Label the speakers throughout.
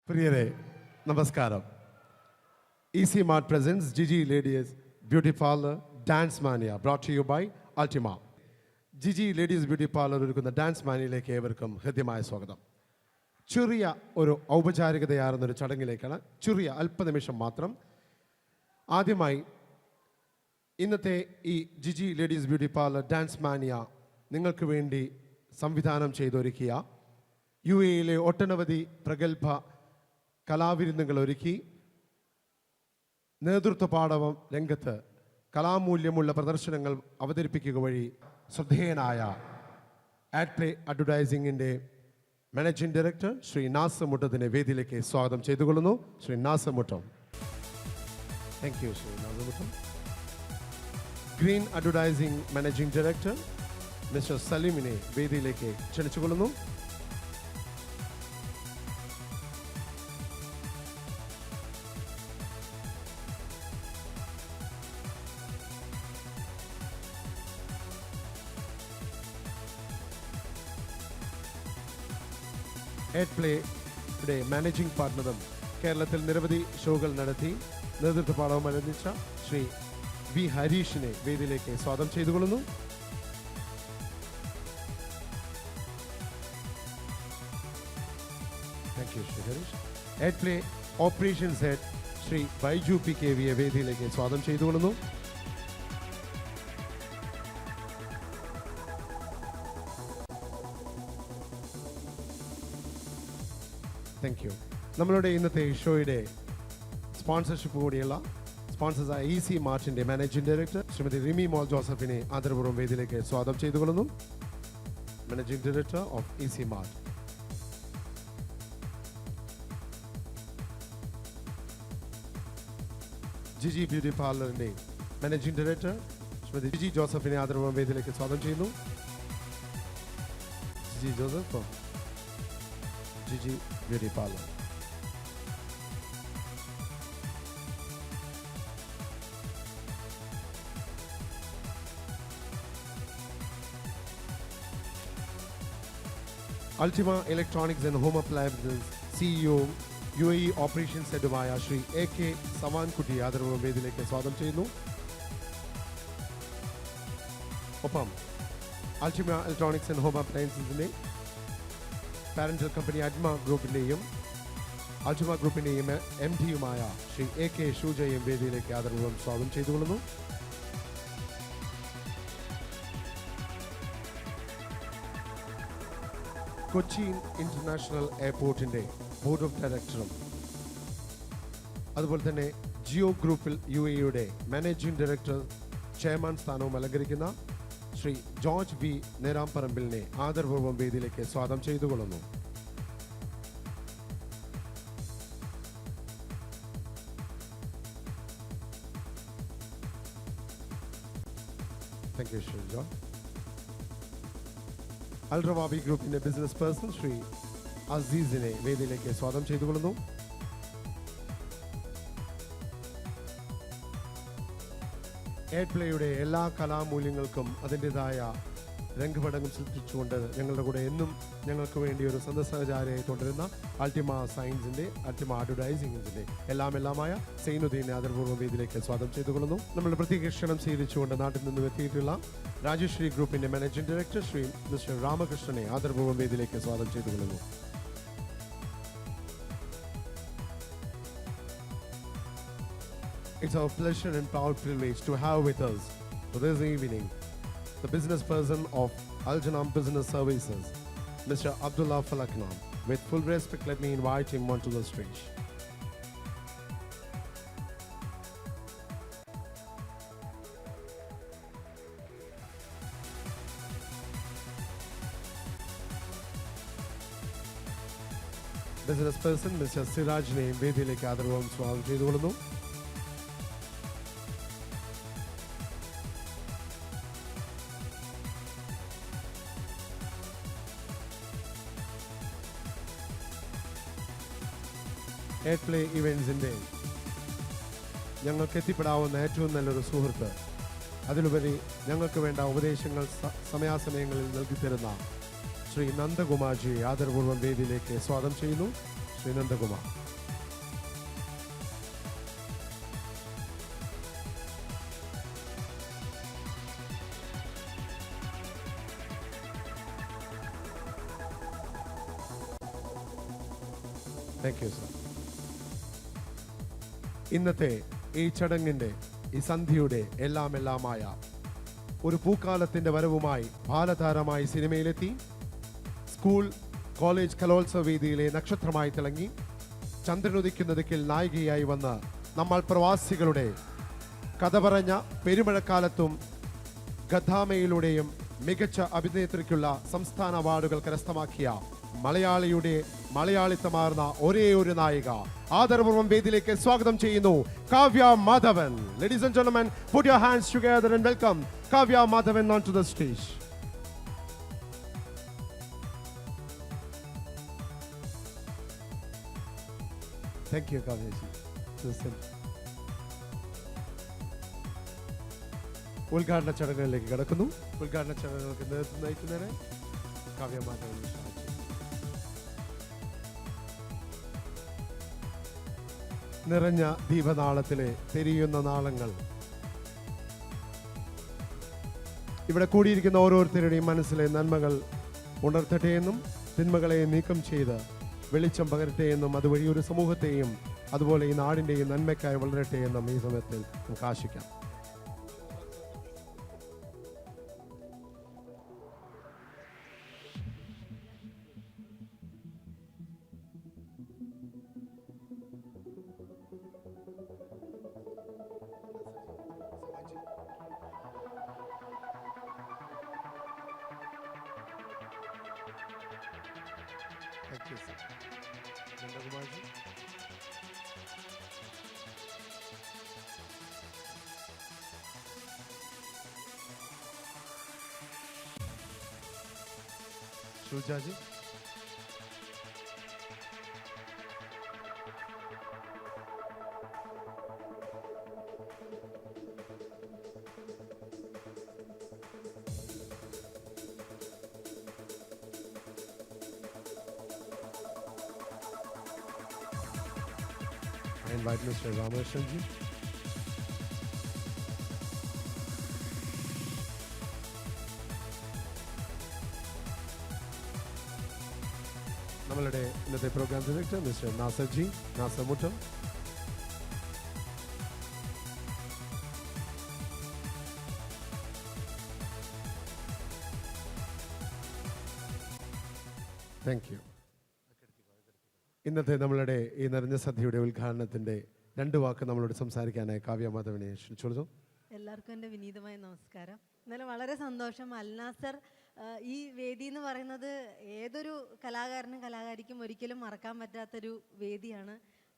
Speaker 1: പ്രിയരെ നമസ്കാരം. Easy Mart presents Jiji ladies beauty parlour Dance Mania brought to you by Ultima. Jiji ladies beauty parlour ഒരുക്കുന്ന dance മാനിയയിലേക്ക് ഏവർക്കും ഹൃദ്യമായ സ്വാഗതം. ചെറിയ ഒരു ഔപചാരികതയാർന്നൊരു ചടങ്ങിലേക്കാണ്, ചെറിയ അല്പനിമിഷം മാത്രം. ആദ്യമായി ഇന്നത്തെ ഈ Jiji ladies beauty parlour Dance Mania നിങ്ങൾക്ക് വേണ്ടി സംവിധാനം ചെയ്തൊരുക്കിയ UAE ഒട്ടനവധി പ്രഗത്ഭ കലാവിരുന്നുകൾ ഒരുക്കി നേതൃത്വ പാടവം രംഗത്ത് കലാമൂല്യമുള്ള പ്രദർശനങ്ങൾ അവതരിപ്പിക്കുക വഴി ശ്രദ്ധേയനായ ആഡ് പ്ലേ അഡ്വർടൈസിംഗിൻ്റെ മാനേജിംഗ് ഡയറക്ടർ ശ്രീ നാസർ മുട്ടത്തിനെ വേദിയിലേക്ക് സ്വാഗതം ചെയ്തുകൊള്ളുന്നു. Shri Nasar Muttam. Thank you Shri Nasar Muttam. Green Advertising managing director mister സലീമിനെ വേദിയിലേക്ക് ക്ഷണിച്ചുകൊള്ളുന്നു. ആഡ് പ്ലേയുടെ മാനേജിംഗ് പാർട്ണറും കേരളത്തിൽ നിരവധി ഷോകൾ നടത്തി നേതൃത്വ പാഠവും അനുവദിച്ച ശ്രീ വി ഹരീഷിനെ വേദിയിലേക്ക് സ്വാഗതം ചെയ്തുകൊള്ളുന്നു. Thank you Shri Harish. Ad Play operations head Shri Baiju PKV വേദിയിലേക്ക് സ്വാഗതം ചെയ്തുകൊള്ളുന്നു. Thank U. നമ്മളുടെ ഇന്നത്തെ ഷോയുടെ സ്പോൺസർഷിപ്പ് കൂടിയുള്ള സ്പോൺസേഴ്സായ ഈസി മാർട്ടിൻ്റെ മാനേജിംഗ് ഡയറക്ടർ ശ്രീമതി റിമി മോൾ ജോസഫിനെ ആദരപൂർവ്വം വേദിയിലേക്ക് സ്വാഗതം ചെയ്തുകൊള്ളുന്നു. Managing director of Easy Mart. Jiji Beauty പാർലറിൻ്റെ മാനേജിംഗ് ഡയറക്ടർ ശ്രീമതി ജിജി ജോസഫിനെ ആദരപൂർവ്വം വേദിയിലേക്ക് സ്വാഗതം ചെയ്യുന്നു. Jiji Joseph, Jiji Beauty Parlour. Ultima Electronics and Home Appliances CEO UAE operations ഹെഡുമായ ശ്രീ AK സവാൻകുട്ടി ആദരവ് വേദിയിലേക്ക് സ്വാഗതം ചെയ്യുന്നു. ഒപ്പം അൾട്ടിമ ഇലക്ട്രോണിക്സ് ആൻഡ് ഹോം അപ്ലയൻസസിനെ പാരന്റൽ കമ്പനി അഡ്മ ഗ്രൂപ്പിൻ്റെയും അൾട്ടിമ ഗ്രൂപ്പിൻ്റെയും MD-യുമായ ശ്രീ AK ഷൂജയും വേദിയിലേക്ക് ആദരപൂർവ്വം സ്വാഗതം ചെയ്തുകൊള്ളുന്നു. കൊച്ചി ഇന്റർനാഷണൽ എയർപോർട്ടിൻ്റെ ബോർഡ് ഓഫ് ഡയറക്ടറും അതുപോലെ തന്നെ ജിയോ ഗ്രൂപ്പിൽ UAE-യുടെ മാനേജിംഗ് ഡയറക്ടർ ചെയർമാൻ സ്ഥാനവും അലങ്കരിക്കുന്ന ശ്രീ ജോർജ് V നേരാംപറമ്പിലിനെ ആദരപൂർവ്വം വേദിയിലേക്ക് സ്വാഗതം ചെയ്തുകൊള്ളുന്നു. Thank you Shri George. Al Rawabi ഗ്രൂപ്പിന്റെ ബിസിനസ് പേഴ്സൺ ശ്രീ അസീസിനെ വേദിയിലേക്ക് സ്വാഗതം ചെയ്തുകൊള്ളുന്നു. ആഡ് പ്ലേയുടെ എല്ലാ കലാമൂല്യങ്ങൾക്കും അതിൻ്റെതായ രംഗപടങ്ങൾ സൃഷ്ടിച്ചുകൊണ്ട് ഞങ്ങളുടെ കൂടെ എന്നും ഞങ്ങൾക്ക് വേണ്ടി ഒരു സഹചാരിയായി തുടരുന്ന അൾട്ടിമ സയൻസിൻ്റെ അൾട്ടിമ അഡ്വർടൈസിംഗിൻ്റെ എല്ലാമായ സൈനുദ്ദീനെ ആദരപൂർവ്വം വേദിയിലേക്ക് സ്വാഗതം ചെയ്തുകൊള്ളുന്നു. നമ്മളുടെ പ്രത്യേക ക്ഷണം സ്വീകരിച്ചുകൊണ്ട് നാട്ടിൽ നിന്നും എത്തിയിട്ടുള്ള രാജശ്രീ ഗ്രൂപ്പിൻ്റെ മാനേജിംഗ് ഡയറക്ടർ ശ്രീ മിസ്റ്റർ രാമകൃഷ്ണനെ ആദരപൂർവ്വം വേദിയിലേക്ക് സ്വാഗതം ചെയ്തുകൊള്ളുന്നു. It's our pleasure and proud privilege to have with us this evening the business person of Aljanam Business Services, Mr. Abdullah Falaknam. With full respect, let me invite him onto the stage. Business person Mr. Sirajne വേദിയിലേക്ക് ആദരപൂർവ്വം സ്വാഗതം ചെയ്തുകൊള്ളുന്നു. AirPlay ഇവൻസിൻ്റെ ഞങ്ങൾക്ക് എത്തിപ്പെടാവുന്ന ഏറ്റവും നല്ലൊരു സുഹൃത്ത്, അതിലുപരി ഞങ്ങൾക്ക് വേണ്ട ഉപദേശങ്ങൾ സമയാസമയങ്ങളിൽ നൽകിത്തരുന്ന ശ്രീ നന്ദകുമാർജിയെ ആദരപൂർവ്വം വേദിയിലേക്ക് സ്വാഗതം ചെയ്യുന്നു. Shri Nandakumar. Thank you sir. ഇന്നത്തെ ഈ ചടങ്ങിൻ്റെ ഈ സന്ധ്യയുടെ എല്ലാമായ ഒരു പൂക്കാലത്തിൻ്റെ വരവുമായി ബാലതാരമായി സിനിമയിലെത്തി സ്കൂൾ കോളേജ് കലോത്സവ വേദിയിലെ നക്ഷത്രമായി തിളങ്ങി ചന്ദ്രനുദിക്കുന്ന ദിക്കിൽ നായികയായി വന്ന് നമ്മൾ പ്രവാസികളുടെ കഥ പറഞ്ഞ പെരുമഴക്കാലത്തും ഗദ്ദാമയിലൂടെയും മികച്ച അഭിനേത്രിക്കുള്ള സംസ്ഥാന അവാർഡുകൾ കരസ്ഥമാക്കിയ മലയാളിയുടെ മലയാളിത്തമാർന്ന ഒരേ ഒരു നായിക ആദരപൂർവ്വം വേദിയിലേക്ക് സ്വാഗതം ചെയ്യുന്നു Kavya Madhavan. Ladies and gentlemen, put your hands together and welcome Kavya Madhavan onto the stage. Thank you, Kavya ji. Listen. ഉദ്ഘാടന ചടങ്ങുകളിലേക്ക് കടക്കുന്നു. ഉദ്ഘാടന ചടങ്ങുകൾക്ക് നേതൃത്വം നയിക്കുന്നതിന് കാവ്യ മാധവൻ. നിറഞ്ഞ ദീപനാളത്തിലെ തെരിയുന്ന നാളങ്ങൾ ഇവിടെ കൂടിയിരിക്കുന്ന ഓരോരുത്തരുടെയും മനസ്സിലെ നന്മകൾ ഉണർത്തട്ടെ എന്നും തിന്മകളെ നീക്കം ചെയ്ത് വെളിച്ചം പകരട്ടെ എന്നും അതുവഴി ഒരു സമൂഹത്തെയും അതുപോലെ ഈ നാടിൻ്റെയും നന്മയ്ക്കായി വളരട്ടെ എന്നും ഈ സമയത്തിൽ നമുക്ക് ആശിക്കാം. Thank you, sir. Nandakumarji. Shujaji. I invite Mr. Ramashanji. നമ്മളുടെ ഇന്നത്തെ program director mister Nasarji, Nasar Muttam. Thank you. ഇന്നത്തെ നമ്മളുടെ ഈ നിറഞ്ഞ സദ്യയുടെ ഉദ്ഘാടനത്തിൻ്റെ 2 വാക്ക് നമ്മളോട് സംസാരിക്കാനായി കാവ്യ മാധവനെ ക്ഷണിച്ചോളൂ.
Speaker 2: എല്ലാവർക്കും എൻ്റെ വിനീതമായ നമസ്കാരം. എന്നാലും വളരെ സന്തോഷം. അൽനാസർ ഈ വേദി എന്ന് പറയുന്നത് ഏതൊരു കലാകാരനും കലാകാരിക്കും ഒരിക്കലും മറക്കാൻ പറ്റാത്തൊരു വേദിയാണ്.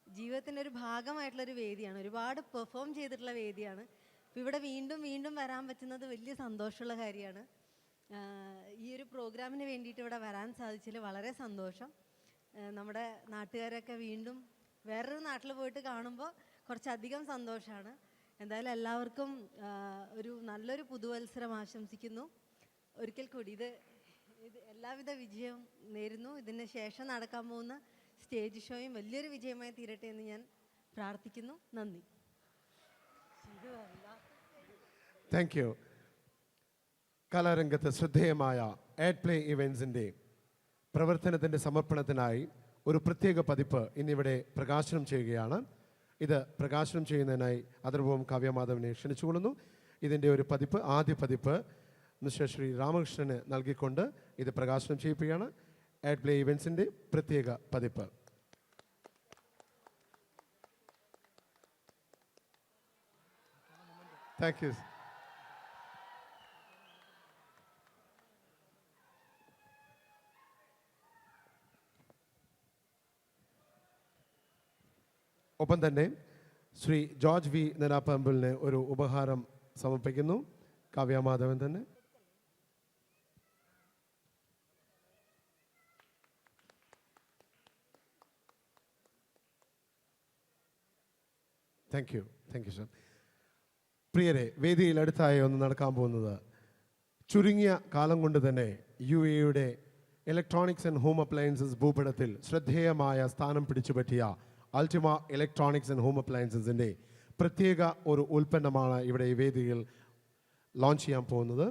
Speaker 2: ജീവിതത്തിൻ്റെ ഒരു ഭാഗമായിട്ടുള്ളൊരു വേദിയാണ്. ഒരുപാട് പെർഫോം ചെയ്തിട്ടുള്ള വേദിയാണ്. അപ്പോൾ ഇവിടെ വീണ്ടും വീണ്ടും വരാൻ പറ്റുന്നത് വലിയ സന്തോഷമുള്ള കാര്യമാണ്. ഈ ഒരു പ്രോഗ്രാമിന് വേണ്ടിയിട്ട് ഇവിടെ വരാൻ സാധിച്ചതിൽ വളരെ സന്തോഷം. നമ്മുടെ നാട്ടുകാരൊക്കെ വീണ്ടും വേറൊരു നാട്ടിൽ പോയിട്ട് കാണുമ്പോൾ കുറച്ചധികം സന്തോഷമാണ്. എന്തായാലും എല്ലാവർക്കും ഒരു നല്ലൊരു പുതുവത്സരം ആശംസിക്കുന്നു. ഒരിക്കൽ കൂടി ഇത് എല്ലാവിധ വിജയവും നേരുന്നു. ഇതിന് ശേഷം നടക്കാൻ പോകുന്ന സ്റ്റേജ് ഷോയും വലിയൊരു വിജയമായി തീരട്ടെ എന്ന് ഞാൻ പ്രാർത്ഥിക്കുന്നു. നന്ദി.
Speaker 1: Thank you. കലാരംഗത്ത് ശ്രദ്ധേയമായ ആഡ് പ്ലേ ഇവൻസിൻ്റെ പ്രവർത്തനത്തിൻ്റെ സമർപ്പണത്തിനായി ഒരു പ്രത്യേക പതിപ്പ് ഇന്നിവിടെ പ്രകാശനം ചെയ്യുകയാണ്. ഇത് പ്രകാശനം ചെയ്യുന്നതിനായി അതിർവവും കാവ്യമാധവനെ ക്ഷണിച്ചുകൊള്ളുന്നു. ഇതിൻ്റെ ഒരു പതിപ്പ്, ആദ്യ പതിപ്പ് മിസ്റ്റർ ശ്രീ രാമകൃഷ്ണന് നൽകിക്കൊണ്ട് ഇത് പ്രകാശനം ചെയ്യിക്കുകയാണ്. ആഡ് പ്ലേ ഇവൻസിൻ്റെ പ്രത്യേക പതിപ്പ്. Thank you. ഒപ്പം തന്നെ ശ്രീ ജോർജ് വി നെനാപ്പറമ്പിലിന് ഒരു ഉപഹാരം സമർപ്പിക്കുന്നു. കാവ്യമാധവൻ തന്നെ. Thank you sir. പ്രിയരെ, വേദിയിൽ അടുത്തായി ഒന്ന് നടക്കാൻ പോകുന്നത് ചുരുങ്ങിയ കാലം കൊണ്ട് തന്നെ UAE electronics and Home appliances ഭൂപടത്തിൽ ശ്രദ്ധേയമായ സ്ഥാനം പിടിച്ചുപറ്റിയ അൾട്ടിമ ഇലക്ട്രോണിക്സ് ആൻഡ് ഹോം അപ്ലയൻസസിൻ്റെ പ്രത്യേക ഒരു ഉൽപ്പന്നമാണ് ഇവിടെ ഈ വേദിയിൽ ലോഞ്ച് ചെയ്യാൻ പോകുന്നത്.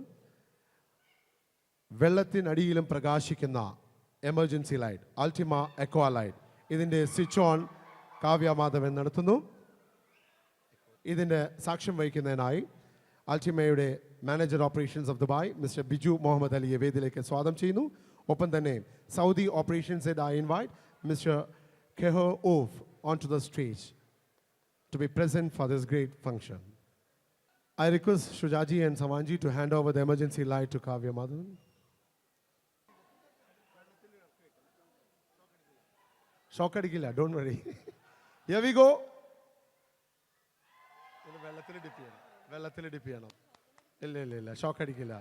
Speaker 1: വെള്ളത്തിനടിയിലും പ്രകാശിക്കുന്ന emergency light, Ultima aqua light. ഇതിൻ്റെ സ്വിച്ച് ഓൺ കാവ്യമാധവൻ നടത്തുന്നു. ഇതിൻ്റെ സാക്ഷ്യം വഹിക്കുന്നതിനായി അൾട്ടിമയുടെ manager operations of Dubai mister Biju Muhammad അലിയെ വേദിയിലേക്ക് സ്വാഗതം ചെയ്യുന്നു. ഒപ്പം തന്നെ Saudi operations head I invite mister Keho Oof onto the stage to be present for this great function. I request Shujaji and Savanji to hand over the emergency light to Kavya Madhavan. Shock adikilla, don't worry. Here we go. വെള്ളത്തിൽ dip ചെയ്യണം. ഇല്ല shock അടിക്കില്ല.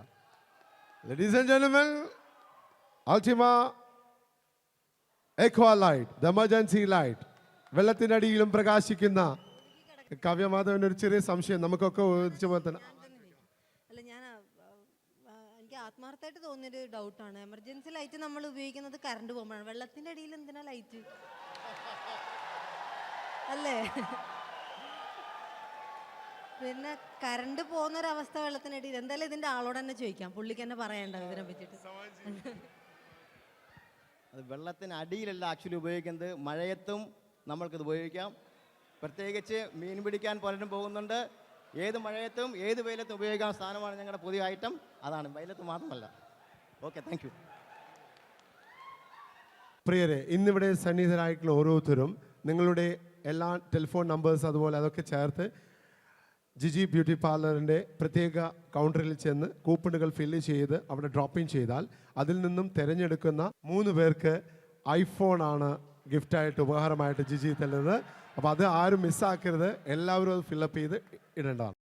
Speaker 1: Ladies and gentlemen, Ultima Equa Light, the emergency light. വെള്ളത്തിനടിയിലും പ്രകാശിക്കുന്ന. കാവ്യമാധവൻ ഒരു ചെറിയ സംശയം നമുക്കൊക്കെ
Speaker 2: അല്ല, ഞാൻ എനിക്ക് ആത്മാർത്ഥമായിട്ട് തോന്നിയൊരു ഡൗട്ടാണ്. എമർജൻസി ലൈറ്റ് നമ്മൾ ഉപയോഗിക്കുന്നത് കറണ്ട് പോകുമ്പോഴാണ്. വെള്ളത്തിന്റെ അടിയിൽ എന്തിനാ ലൈറ്റ് അല്ലേ? പിന്നെ കറണ്ട് പോകുന്നൊരവസ്ഥ വെള്ളത്തിനടിയിൽ. എന്തായാലും ഇതിന്റെ ആളോട് തന്നെ ചോദിക്കാം, പുള്ളിക്ക് തന്നെ പറയണ്ട ഇതിനെ പറ്റിയിട്ട്.
Speaker 3: അത് വെള്ളത്തിന് അടിയിലല്ല ആക്ച്വലി ഉപയോഗിക്കുന്നത്, മഴയത്തും നമ്മൾക്കിത് ഉപയോഗിക്കാം. പ്രത്യേകിച്ച് മീൻ പിടിക്കാൻ പലരും പോകുന്നുണ്ട്. ഏത് മഴയത്തും ഏത് വെയിലത്തും ഉപയോഗിക്കാൻ സാധനമാണ് ഞങ്ങളുടെ പുതിയ ഐറ്റം. അതാണ്, വെയിലത്ത് മാത്രമല്ല. Okay, thank you.
Speaker 1: പ്രിയരെ, ഇന്നിവിടെ സന്നിഹിതരായിട്ടുള്ള ഓരോരുത്തരും നിങ്ങളുടെ എല്ലാ ടെലിഫോൺ നമ്പേഴ്സ് അതുപോലെ അതൊക്കെ ചേർത്ത് ജിജി ബ്യൂട്ടി പാർലറിൻ്റെ പ്രത്യേക കൗണ്ടറിൽ ചെന്ന് കൂപ്പണുകൾ ഫില്ല് ചെയ്ത് അവിടെ ഡ്രോപ്പ് ഇൻ ചെയ്താൽ അതിൽ നിന്നും തിരഞ്ഞെടുക്കുന്ന 3 പേർക്ക് ഐഫോണാണ് ഗിഫ്റ്റായിട്ട് ഉപഹാരമായിട്ട് ജിജി തരുന്നത്. അപ്പോൾ അത് ആരും മിസ്സാക്കരുത്. എല്ലാവരും അത് ഫില്ലപ്പ് ചെയ്ത് ഇടേണ്ടതാണ്.